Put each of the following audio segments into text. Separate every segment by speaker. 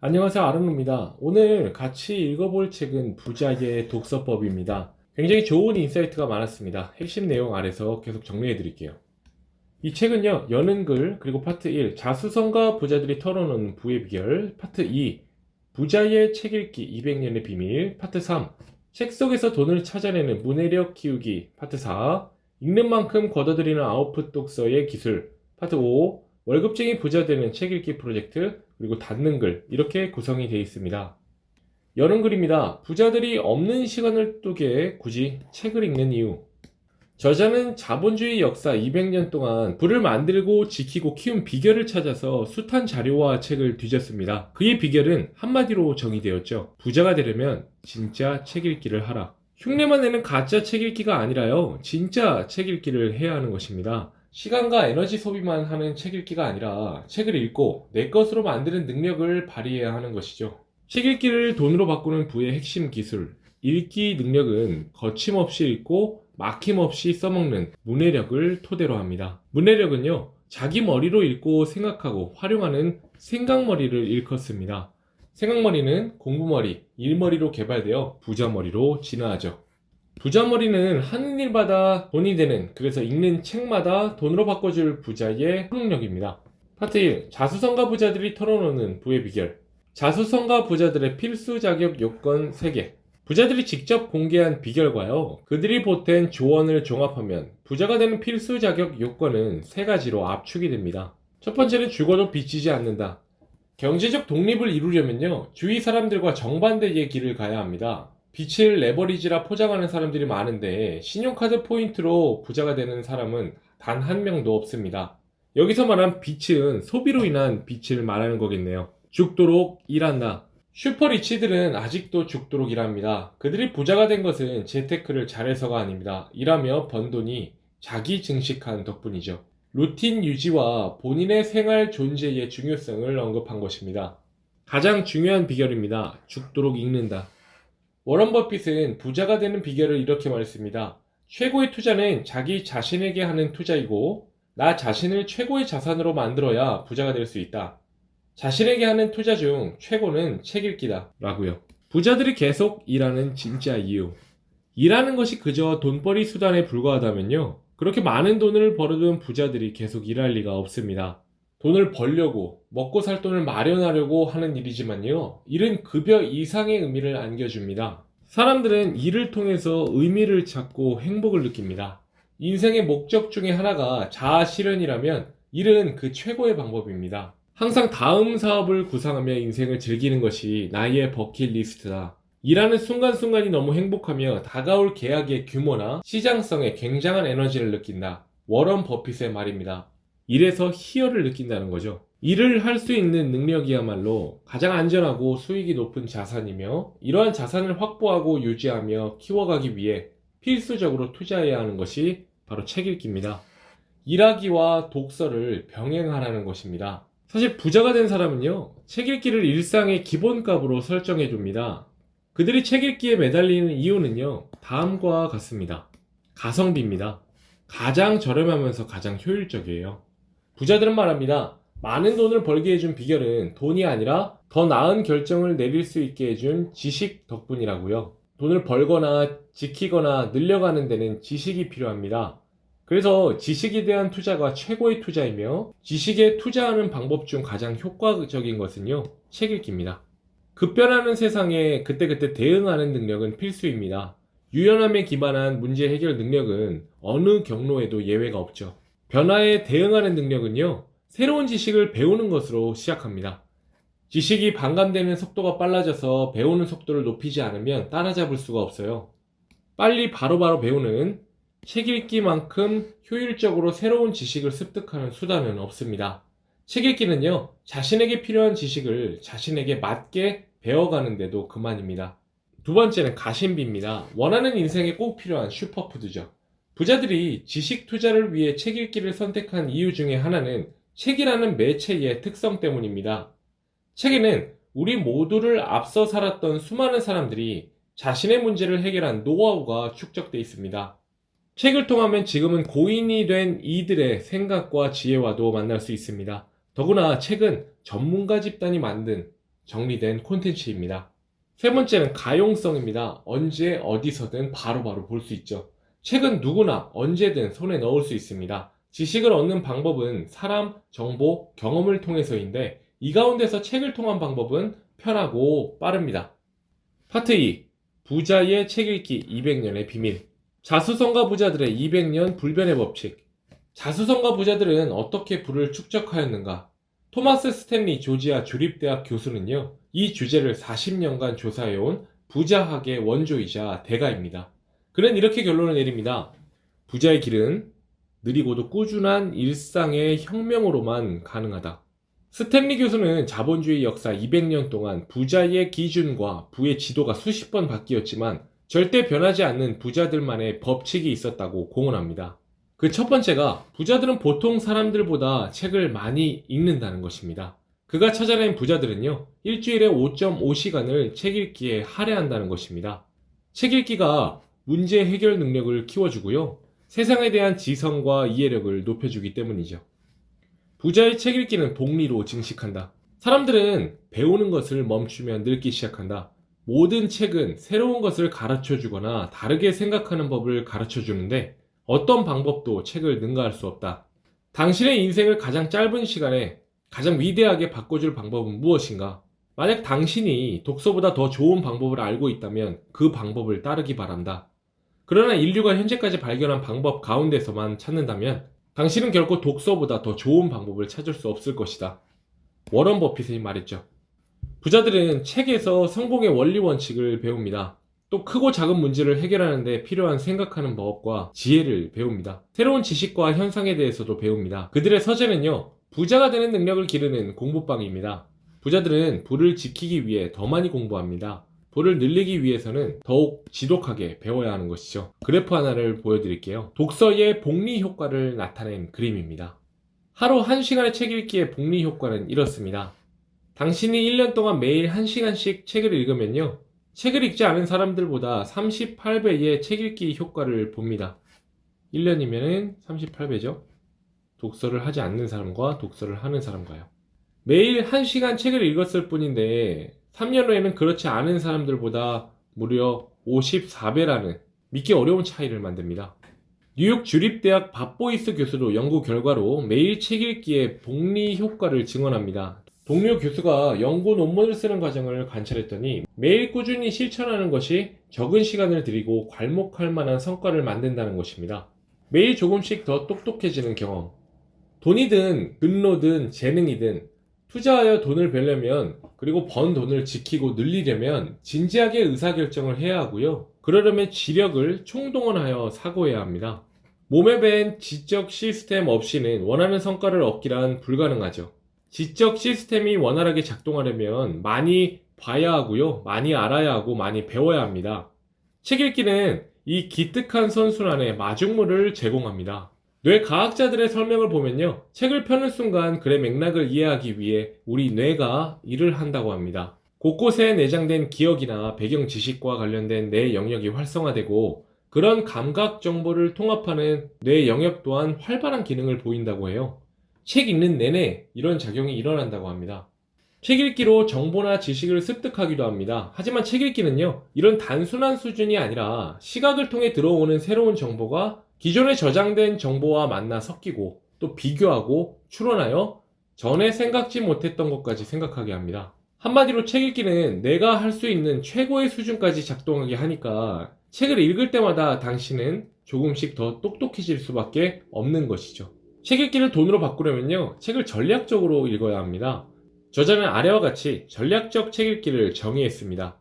Speaker 1: 안녕하세요, 아르노입니다. 오늘 같이 읽어볼 책은 부자의 독서법입니다. 굉장히 좋은 인사이트가 많았습니다. 핵심 내용 아래서 계속 정리해 드릴게요. 이 책은요, 여는 글, 그리고 파트 1, 자수성가 부자들이 털어놓는 부의 비결, 파트 2, 부자의 책 읽기 200년의 비밀, 파트 3, 책 속에서 돈을 찾아내는 문해력 키우기, 파트 4, 읽는 만큼 걷어들이는 아웃풋 독서의 기술, 파트 5, 월급쟁이 부자 되는 책 읽기 프로젝트, 그리고 닫는 글, 이렇게 구성이 되어 있습니다. 여는 글입니다. 부자들이 없는 시간을 쪼개 굳이 책을 읽는 이유. 저자는 자본주의 역사 200년 동안 부를 만들고 지키고 키운 비결을 찾아서 숱한 자료와 책을 뒤졌습니다. 그의 비결은 한마디로 정의되었죠. 부자가 되려면 진짜 책 읽기를 하라. 흉내만 내는 가짜 책 읽기가 아니라요. 진짜 책 읽기를 해야 하는 것입니다. 시간과 에너지 소비만 하는 책 읽기가 아니라 책을 읽고 내 것으로 만드는 능력을 발휘해야 하는 것이죠. 책 읽기를 돈으로 바꾸는 부의 핵심 기술. 읽기 능력은 거침없이 읽고 막힘없이 써먹는 문해력을 토대로 합니다. 문해력은요, 자기 머리로 읽고 생각하고 활용하는 생각머리를 일컫습니다. 생각머리는 공부머리, 일머리로 개발되어 부자머리로 진화하죠. 부자머리는 하는 일마다 돈이 되는, 그래서 읽는 책마다 돈으로 바꿔줄 부자의 초능력입니다. 파트 1. 자수성가 부자들이 털어놓는 부의 비결. 자수성가 부자들의 필수 자격 요건 3개. 부자들이 직접 공개한 비결과요, 그들이 보탠 조언을 종합하면 부자가 되는 필수 자격 요건은 3가지로 압축이 됩니다. 첫 번째는 죽어도 빚지지 않는다. 경제적 독립을 이루려면요, 주위 사람들과 정반대의 길을 가야 합니다. 빚을 레버리지라 포장하는 사람들이 많은데 신용카드 포인트로 부자가 되는 사람은 단 한 명도 없습니다. 여기서 말한 빚은 소비로 인한 빚을 말하는 거겠네요. 죽도록 일한다. 슈퍼리치들은 아직도 죽도록 일합니다. 그들이 부자가 된 것은 재테크를 잘해서가 아닙니다. 일하며 번 돈이 자기 증식한 덕분이죠. 루틴 유지와 본인의 생활 존재의 중요성을 언급한 것입니다. 가장 중요한 비결입니다. 죽도록 읽는다. 워런 버핏은 부자가 되는 비결을 이렇게 말했습니다. 최고의 투자는 자기 자신에게 하는 투자이고, 나 자신을 최고의 자산으로 만들어야 부자가 될 수 있다. 자신에게 하는 투자 중 최고는 책 읽기다 라고요. 부자들이 계속 일하는 진짜 이유. 일하는 것이 그저 돈벌이 수단에 불과하다면요, 그렇게 많은 돈을 벌어둔 부자들이 계속 일할 리가 없습니다. 돈을 벌려고, 먹고 살 돈을 마련하려고 하는 일이지만요, 일은 급여 이상의 의미를 안겨줍니다. 사람들은 일을 통해서 의미를 찾고 행복을 느낍니다. 인생의 목적 중에 하나가 자아 실현이라면 일은 그 최고의 방법입니다. 항상 다음 사업을 구상하며 인생을 즐기는 것이 나의 버킷리스트다. 일하는 순간순간이 너무 행복하며 다가올 계약의 규모나 시장성에 굉장한 에너지를 느낀다. 워런 버핏의 말입니다. 일에서 희열을 느낀다는 거죠. 일을 할 수 있는 능력이야말로 가장 안전하고 수익이 높은 자산이며, 이러한 자산을 확보하고 유지하며 키워가기 위해 필수적으로 투자해야 하는 것이 바로 책 읽기입니다. 일하기와 독서를 병행하라는 것입니다. 사실 부자가 된 사람은요, 책 읽기를 일상의 기본값으로 설정해 줍니다. 그들이 책 읽기에 매달리는 이유는요, 다음과 같습니다. 가성비입니다. 가장 저렴하면서 가장 효율적이에요. 부자들은 말합니다. 많은 돈을 벌게 해준 비결은 돈이 아니라 더 나은 결정을 내릴 수 있게 해준 지식 덕분이라고요. 돈을 벌거나 지키거나 늘려가는 데는 지식이 필요합니다. 그래서 지식에 대한 투자가 최고의 투자이며, 지식에 투자하는 방법 중 가장 효과적인 것은요, 책 읽기입니다. 급변하는 세상에 그때그때 대응하는 능력은 필수입니다. 유연함에 기반한 문제 해결 능력은 어느 경로에도 예외가 없죠. 변화에 대응하는 능력은요, 새로운 지식을 배우는 것으로 시작합니다. 지식이 반감되는 속도가 빨라져서 배우는 속도를 높이지 않으면 따라잡을 수가 없어요. 빨리 바로바로 배우는 책 읽기만큼 효율적으로 새로운 지식을 습득하는 수단은 없습니다. 책 읽기는요, 자신에게 필요한 지식을 자신에게 맞게 배워가는데도 그만입니다. 두 번째는 가심비입니다. 원하는 인생에 꼭 필요한 슈퍼푸드죠. 부자들이 지식 투자를 위해 책 읽기를 선택한 이유 중에 하나는 책이라는 매체의 특성 때문입니다. 책에는 우리 모두를 앞서 살았던 수많은 사람들이 자신의 문제를 해결한 노하우가 축적되어 있습니다. 책을 통하면 지금은 고인이 된 이들의 생각과 지혜와도 만날 수 있습니다. 더구나 책은 전문가 집단이 만든 정리된 콘텐츠입니다. 세 번째는 가용성입니다. 언제 어디서든 바로바로 볼 수 있죠. 책은 누구나 언제든 손에 넣을 수 있습니다. 지식을 얻는 방법은 사람, 정보, 경험을 통해서인데 이 가운데서 책을 통한 방법은 편하고 빠릅니다. 파트 2. 부자의 책 읽기 200년의 비밀. 자수성가 부자들의 200년 불변의 법칙. 자수성가 부자들은 어떻게 부를 축적하였는가? 토마스 스탠리 조지아 주립대학 교수는요, 이 주제를 40년간 조사해온 부자학의 원조이자 대가입니다. 그는 이렇게 결론을 내립니다. 부자의 길은 느리고도 꾸준한 일상의 혁명으로만 가능하다. 스탠리 교수는 자본주의 역사 200년 동안 부자의 기준과 부의 지도가 수십 번 바뀌었지만 절대 변하지 않는 부자들만의 법칙이 있었다고 공언합니다. 그 첫 번째가 부자들은 보통 사람들보다 책을 많이 읽는다는 것입니다. 그가 찾아낸 부자들은요, 일주일에 5.5시간을 책 읽기에 할애한다는 것입니다. 책 읽기가 문제 해결 능력을 키워주고요, 세상에 대한 지성과 이해력을 높여주기 때문이죠. 부자의 책 읽기는 복리로 증식한다. 사람들은 배우는 것을 멈추면 늙기 시작한다. 모든 책은 새로운 것을 가르쳐 주거나 다르게 생각하는 법을 가르쳐 주는데 어떤 방법도 책을 능가할 수 없다. 당신의 인생을 가장 짧은 시간에 가장 위대하게 바꿔줄 방법은 무엇인가? 만약 당신이 독서보다 더 좋은 방법을 알고 있다면 그 방법을 따르기 바란다. 그러나 인류가 현재까지 발견한 방법 가운데서만 찾는다면 당신은 결코 독서보다 더 좋은 방법을 찾을 수 없을 것이다. 워런 버핏이 말했죠. 부자들은 책에서 성공의 원리 원칙을 배웁니다. 또 크고 작은 문제를 해결하는 데 필요한 생각하는 법과 지혜를 배웁니다. 새로운 지식과 현상에 대해서도 배웁니다. 그들의 서재는요, 부자가 되는 능력을 기르는 공부방입니다. 부자들은 부를 지키기 위해 더 많이 공부합니다. 부를 늘리기 위해서는 더욱 지독하게 배워야 하는 것이죠. 그래프 하나를 보여드릴게요. 독서의 복리 효과를 나타낸 그림입니다. 하루 1시간의 책 읽기의 복리 효과는 이렇습니다. 당신이 1년 동안 매일 1시간씩 책을 읽으면요, 책을 읽지 않은 사람들보다 38배의 책 읽기 효과를 봅니다. 1년이면 38배죠. 독서를 하지 않는 사람과 독서를 하는 사람과요. 매일 1시간 책을 읽었을 뿐인데 3년 후에는 그렇지 않은 사람들보다 무려 54배라는 믿기 어려운 차이를 만듭니다. 뉴욕 주립대학 밥보이스 교수도 연구 결과로 매일 책 읽기의 복리 효과를 증언합니다. 동료 교수가 연구 논문을 쓰는 과정을 관찰했더니 매일 꾸준히 실천하는 것이 적은 시간을 들이고 괄목할 만한 성과를 만든다는 것입니다. 매일 조금씩 더 똑똑해지는 경험. 돈이든 근로든 재능이든 투자하여 돈을 벌려면, 그리고 번 돈을 지키고 늘리려면 진지하게 의사결정을 해야 하고요. 그러려면 지력을 총동원하여 사고해야 합니다. 몸에 밴 지적 시스템 없이는 원하는 성과를 얻기란 불가능하죠. 지적 시스템이 원활하게 작동하려면 많이 봐야 하고요, 많이 알아야 하고 많이 배워야 합니다. 책 읽기는 이 기특한 선순환에 마중물을 제공합니다. 뇌과학자들의 설명을 보면요, 책을 펴는 순간 글의 맥락을 이해하기 위해 우리 뇌가 일을 한다고 합니다. 곳곳에 내장된 기억이나 배경 지식과 관련된 뇌 영역이 활성화되고 그런 감각 정보를 통합하는 뇌 영역 또한 활발한 기능을 보인다고 해요. 책 읽는 내내 이런 작용이 일어난다고 합니다. 책 읽기로 정보나 지식을 습득하기도 합니다. 하지만 책 읽기는요, 이런 단순한 수준이 아니라 시각을 통해 들어오는 새로운 정보가 기존에 저장된 정보와 만나 섞이고 또 비교하고 추론하여 전에 생각지 못했던 것까지 생각하게 합니다. 한마디로 책 읽기는 내가 할 수 있는 최고의 수준까지 작동하게 하니까 책을 읽을 때마다 당신은 조금씩 더 똑똑해질 수밖에 없는 것이죠. 책 읽기를 돈으로 바꾸려면요, 책을 전략적으로 읽어야 합니다. 저자는 아래와 같이 전략적 책 읽기를 정의했습니다.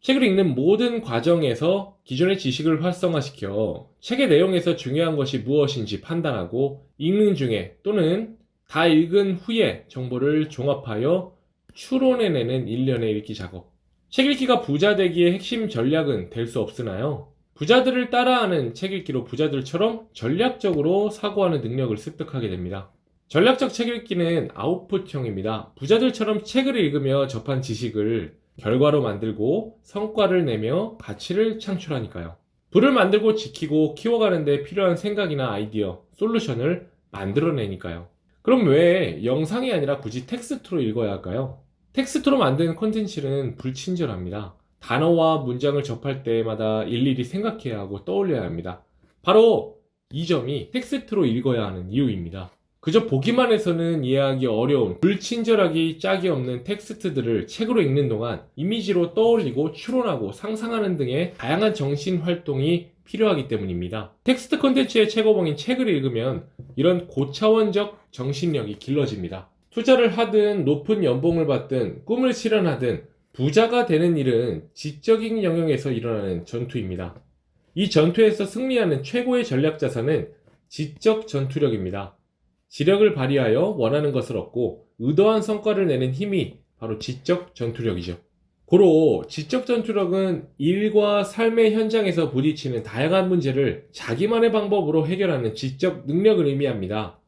Speaker 1: 책을 읽는 모든 과정에서 기존의 지식을 활성화시켜 책의 내용에서 중요한 것이 무엇인지 판단하고 읽는 중에 또는 다 읽은 후에 정보를 종합하여 추론해내는 일련의 읽기 작업. 책 읽기가 부자 되기의 핵심 전략은 될 수 없으나요? 부자들을 따라하는 책 읽기로 부자들처럼 전략적으로 사고하는 능력을 습득하게 됩니다. 전략적 책 읽기는 아웃풋형입니다. 부자들처럼 책을 읽으며 접한 지식을 결과로 만들고 성과를 내며 가치를 창출하니까요. 부를 만들고 지키고 키워가는 데 필요한 생각이나 아이디어, 솔루션을 만들어내니까요. 그럼 왜 영상이 아니라 굳이 텍스트로 읽어야 할까요? 텍스트로 만든 콘텐츠는 불친절합니다. 단어와 문장을 접할 때마다 일일이 생각해야 하고 떠올려야 합니다. 바로 이 점이 텍스트로 읽어야 하는 이유입니다. 그저 보기만 해서는 이해하기 어려운 불친절하기 짝이 없는 텍스트들을 책으로 읽는 동안 이미지로 떠올리고 추론하고 상상하는 등의 다양한 정신 활동이 필요하기 때문입니다. 텍스트 콘텐츠의 최고봉인 책을 읽으면 이런 고차원적 정신력이 길러집니다. 투자를 하든 높은 연봉을 받든 꿈을 실현하든 부자가 되는 일은 지적인 영역에서 일어나는 전투입니다. 이 전투에서 승리하는 최고의 전략 자산은 지적 전투력입니다. 지력을 발휘하여 원하는 것을 얻고 의도한 성과를 내는 힘이 바로 지적 전투력이죠. 고로 지적 전투력은 일과 삶의 현장에서 부딪히는 다양한 문제를 자기만의 방법으로 해결하는 지적 능력을 의미합니다.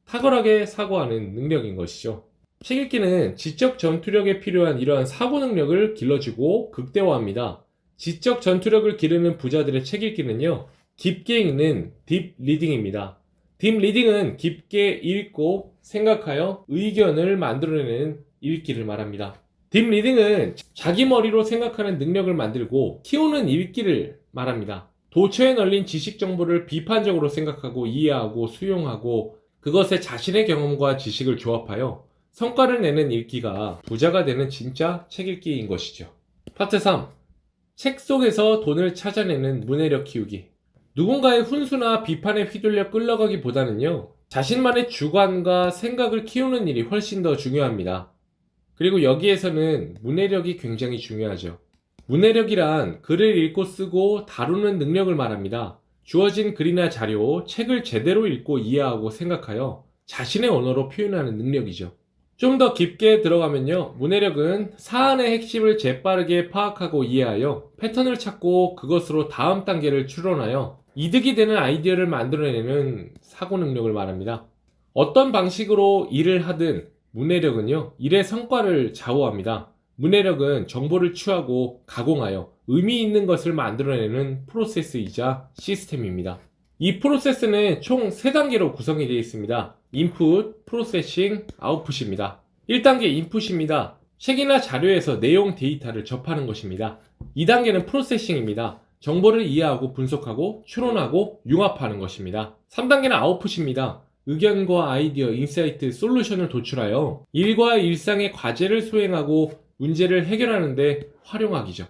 Speaker 1: 탁월하게 사고하는 능력인 것이죠. 책 읽기는 지적 전투력에 필요한 이러한 사고 능력을 길러주고 극대화합니다. 지적 전투력을 기르는 부자들의 책 읽기는요, 깊게 읽는 딥 리딩입니다. 딥 리딩은 깊게 읽고 생각하여 의견을 만들어내는 읽기를 말합니다. 딥 리딩은 자기 머리로 생각하는 능력을 만들고 키우는 읽기를 말합니다. 도처에 널린 지식 정보를 비판적으로 생각하고 이해하고 수용하고 그것에 자신의 경험과 지식을 조합하여 성과를 내는 읽기가 부자가 되는 진짜 책 읽기인 것이죠. 파트 3. 책 속에서 돈을 찾아내는 문해력 키우기. 누군가의 훈수나 비판에 휘둘려 끌려가기보다는요, 자신만의 주관과 생각을 키우는 일이 훨씬 더 중요합니다. 그리고 여기에서는 문해력이 굉장히 중요하죠. 문해력이란 글을 읽고 쓰고 다루는 능력을 말합니다. 주어진 글이나 자료, 책을 제대로 읽고 이해하고 생각하여 자신의 언어로 표현하는 능력이죠. 좀 더 깊게 들어가면요, 문해력은 사안의 핵심을 재빠르게 파악하고 이해하여 패턴을 찾고 그것으로 다음 단계를 추론하여 이득이 되는 아이디어를 만들어내는 사고 능력을 말합니다. 어떤 방식으로 일을 하든 문해력은요, 일의 성과를 좌우합니다. 문해력은 정보를 취하고 가공하여 의미 있는 것을 만들어내는 프로세스이자 시스템입니다. 이 프로세스는 총 3단계로 구성이 되어 있습니다. 인풋, 프로세싱, 아웃풋입니다. 1단계 인풋입니다. 책이나 자료에서 내용 데이터를 접하는 것입니다. 2단계는 프로세싱입니다. 정보를 이해하고 분석하고 추론하고 융합하는 것입니다. 3단계는 아웃풋입니다. 의견과 아이디어, 인사이트, 솔루션을 도출하여 일과 일상의 과제를 수행하고 문제를 해결하는 데 활용하기죠.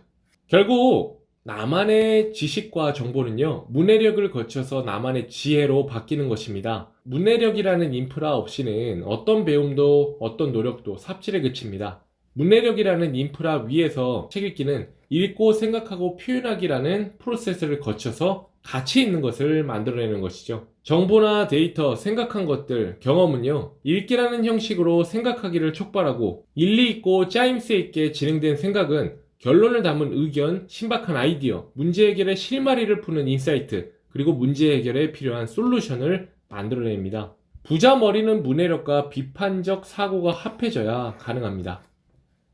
Speaker 1: 결국 나만의 지식과 정보는요, 문해력을 거쳐서 나만의 지혜로 바뀌는 것입니다. 문해력이라는 인프라 없이는 어떤 배움도 어떤 노력도 삽질에 그칩니다. 문해력이라는 인프라 위에서 책 읽기는 읽고 생각하고 표현하기라는 프로세스를 거쳐서 가치 있는 것을 만들어내는 것이죠. 정보나 데이터, 생각한 것들, 경험은요, 읽기라는 형식으로 생각하기를 촉발하고 일리 있고 짜임새 있게 진행된 생각은 결론을 담은 의견, 신박한 아이디어, 문제 해결의 실마리를 푸는 인사이트, 그리고 문제 해결에 필요한 솔루션을 만들어냅니다. 부자 머리는 문해력과 비판적 사고가 합해져야 가능합니다.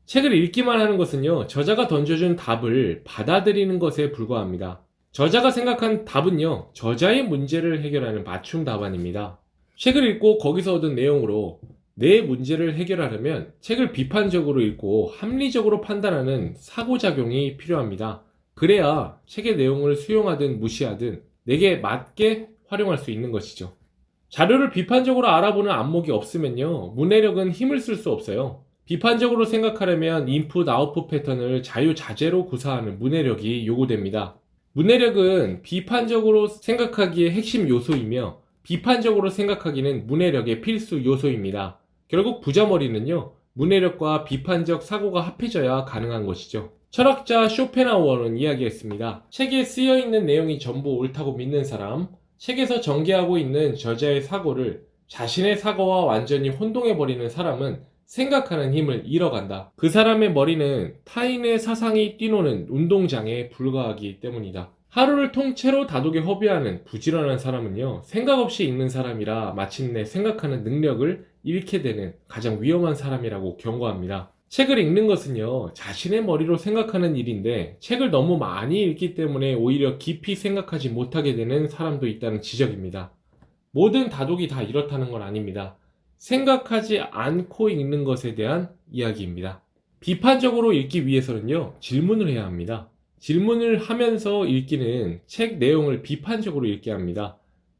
Speaker 1: 책을 읽기만 하는 것은요, 저자가 던져준 답을 받아들이는 것에 불과합니다. 저자가 생각한 답은요, 저자의 문제를 해결하는 맞춤 답안입니다. 책을 읽고 거기서 얻은 내용으로 내 문제를 해결하려면 책을 비판적으로 읽고 합리적으로 판단하는 사고작용이 필요합니다. 그래야 책의 내용을 수용하든 무시하든 내게 맞게 활용할 수 있는 것이죠. 자료를 비판적으로 알아보는 안목이 없으면요, 문해력은 힘을 쓸 수 없어요. 비판적으로 생각하려면 인풋, 아웃풋 패턴을 자유자재로 구사하는 문해력이 요구됩니다. 문해력은 비판적으로 생각하기의 핵심 요소이며 비판적으로 생각하기는 문해력의 필수 요소입니다. 결국 부자머리는요, 문해력과 비판적 사고가 합해져야 가능한 것이죠. 철학자 쇼펜하우어는 이야기했습니다. 책에 쓰여있는 내용이 전부 옳다고 믿는 사람, 책에서 전개하고 있는 저자의 사고를 자신의 사고와 완전히 혼동해버리는 사람은 생각하는 힘을 잃어간다. 그 사람의 머리는 타인의 사상이 뛰노는 운동장에 불과하기 때문이다. 하루를 통째로 다독에 허비하는 부지런한 사람은요, 생각 없이 읽는 사람이라 마침내 생각하는 능력을 잃게 되는 가장 위험한 사람이라고 경고합니다. 책을 읽는 것은요, 자신의 머리로 생각하는 일인데 책을 너무 많이 읽기 때문에 오히려 깊이 생각하지 못하게 되는 사람도 있다는 지적입니다. 모든 다독이 다 이렇다는 건 아닙니다. 생각하지 않고 읽는 것에 대한 이야기입니다. 비판적으로 읽기 위해서는요, 질문을 해야 합니다. 질문을 하면서 읽기는 책 내용을 비판적으로 읽게 합니다.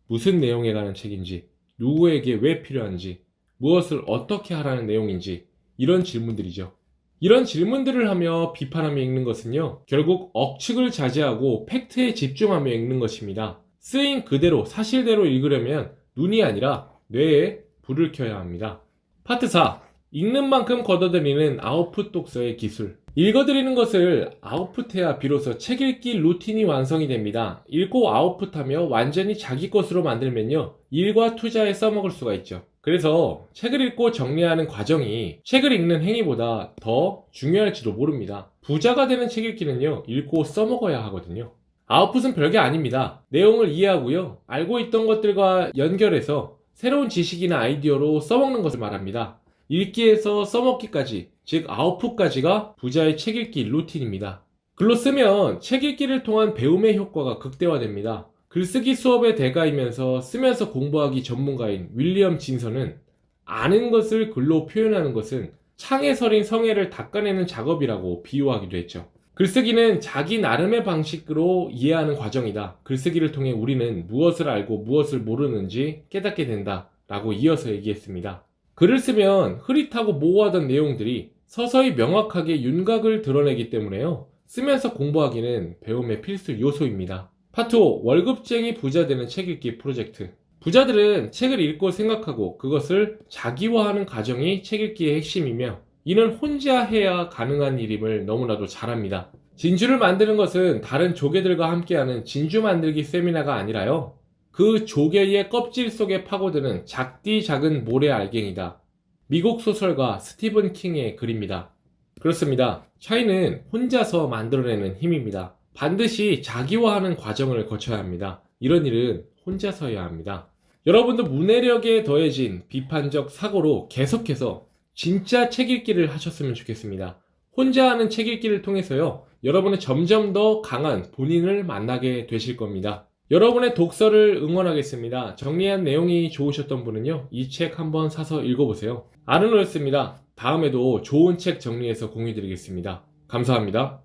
Speaker 1: 무슨 내용에 관한 책인지, 누구에게 왜 필요한지, 무엇을 어떻게 하라는 내용인지, 이런 질문들이죠. 이런 질문들을 하며 비판하며 읽는 것은요, 결국 억측을 자제하고 팩트에 집중하며 읽는 것입니다. 쓰인 그대로 사실대로 읽으려면 눈이 아니라 뇌에 불을 켜야 합니다. 파트 4. 읽는 만큼 걷어들이는 아웃풋 독서의 기술. 읽어드리는 것을 아웃풋해야 비로소 책 읽기 루틴이 완성이 됩니다. 읽고 아웃풋하며 완전히 자기 것으로 만들면요, 일과 투자에 써먹을 수가 있죠. 그래서 책을 읽고 정리하는 과정이 책을 읽는 행위보다 더 중요할지도 모릅니다. 부자가 되는 책 읽기는요, 읽고 써먹어야 하거든요. 아웃풋은 별게 아닙니다. 내용을 이해하고요, 알고 있던 것들과 연결해서 새로운 지식이나 아이디어로 써먹는 것을 말합니다. 읽기에서 써먹기까지, 즉 아웃풋까지가 부자의 책 읽기 루틴입니다. 글로 쓰면 책 읽기를 통한 배움의 효과가 극대화됩니다. 글쓰기 수업의 대가이면서 쓰면서 공부하기 전문가인 윌리엄 진서는 아는 것을 글로 표현하는 것은 창에 서린 성에를 닦아내는 작업이라고 비유하기도 했죠. 글쓰기는 자기 나름의 방식으로 이해하는 과정이다. 글쓰기를 통해 우리는 무엇을 알고 무엇을 모르는지 깨닫게 된다. 라고 이어서 얘기했습니다. 글을 쓰면 흐릿하고 모호하던 내용들이 서서히 명확하게 윤곽을 드러내기 때문에요, 쓰면서 공부하기는 배움의 필수 요소입니다. 파트 5. 월급쟁이 부자 되는 책 읽기 프로젝트. 부자들은 책을 읽고 생각하고 그것을 자기화하는 과정이 책 읽기의 핵심이며, 이는 혼자 해야 가능한 일임을 너무나도 잘 압니다. 진주를 만드는 것은 다른 조개들과 함께하는 진주 만들기 세미나가 아니라요, 그 조개의 껍질 속에 파고드는 작디 작은 모래 알갱이다. 미국 소설가 스티븐 킹의 글입니다. 그렇습니다. 차이는 혼자서 만들어내는 힘입니다. 반드시 자기화하는 과정을 거쳐야 합니다. 이런 일은 혼자서 해야 합니다. 여러분도 문해력에 더해진 비판적 사고로 계속해서 진짜 책 읽기를 하셨으면 좋겠습니다. 혼자 하는 책 읽기를 통해서요, 여러분은 점점 더 강한 본인을 만나게 되실 겁니다. 여러분의 독서를 응원하겠습니다. 정리한 내용이 좋으셨던 분은요, 이 책 한번 사서 읽어보세요. 아르노였습니다. 다음에도 좋은 책 정리해서 공유드리겠습니다. 감사합니다.